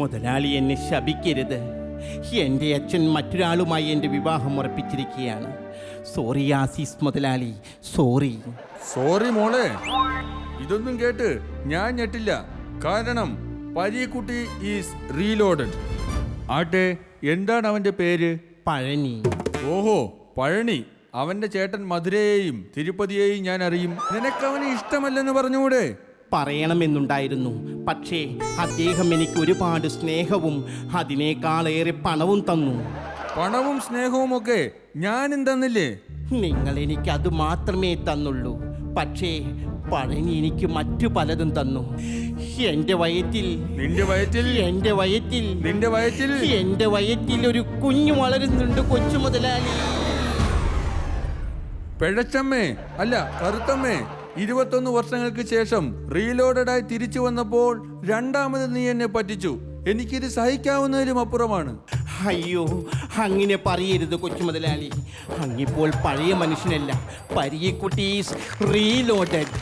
മുതലാളി എന്നെ ശപിക്കരുത്. എൻ്റെ അച്ഛൻ മറ്റൊരാളുമായി എൻ്റെ വിവാഹം ഉറപ്പിച്ചിരിക്കുകയാണ്. സോറി ആസീസ് മുതലാളി, സോറി. സോറി മോളെ, ഇതൊന്നും കേട്ട് ഞാൻ ഞെട്ടില്ല. കാരണം പരീക്കുട്ടി ഈസ് റീലോഡഡ്. ആട്ടെ, എന്താണ് അവന്റെ പേര്? പഴനി. ഓഹോ, പഴനി. അവന്റെ ചേട്ടൻ മധുരയെയും തിരുപ്പതിയെയും ഞാൻ അറിയും. നിനക്കവന് ഇഷ്ടമല്ലെന്ന് പറഞ്ഞുകൂടെ? പറയണമെന്നുണ്ടായിരുന്നു, പക്ഷേ അദ്ദേഹം എനിക്ക് ഒരുപാട് സ്നേഹവും അതിനേക്കാളേറെ പണവും തന്നു. പണവും സ്നേഹവും ഒക്കെ ഞാനും തന്നില്ലേ? നിങ്ങൾ എനിക്ക് അത് മാത്രമേ തന്നുള്ളൂ. പക്ഷേ പഴനി എനിക്ക് മറ്റു പലതും തന്നു. എൻ്റെ വയറ്റിൽ നിന്റെ വയറ്റിൽ എൻ്റെ വയറ്റിൽ നിന്റെ വയറ്റിൽ എൻ്റെ വയറ്റിൽ ഒരു കുഞ്ഞു വളരുന്നുണ്ട് കൊച്ചു മുതലാളി. പിഴച്ചമ്മേ, അല്ല കറുത്തമ്മേ, 21 വർഷങ്ങൾക്ക് ശേഷം റീലോഡഡായി തിരിച്ചു വന്നപ്പോൾ രണ്ടാമത് നീ എന്നെ പറ്റിച്ചു. എനിക്കിത് സഹിക്കാവുന്നതിലും അപ്പുറമാണ്. അയ്യോ, അങ്ങനെ പറയരുത് കൊച്ചു മുതലാളി. അങ്ങിപ്പോൾ പഴയ മനുഷ്യനല്ല, പരീക്കുട്ടി ഈസ് റീലോഡഡ്.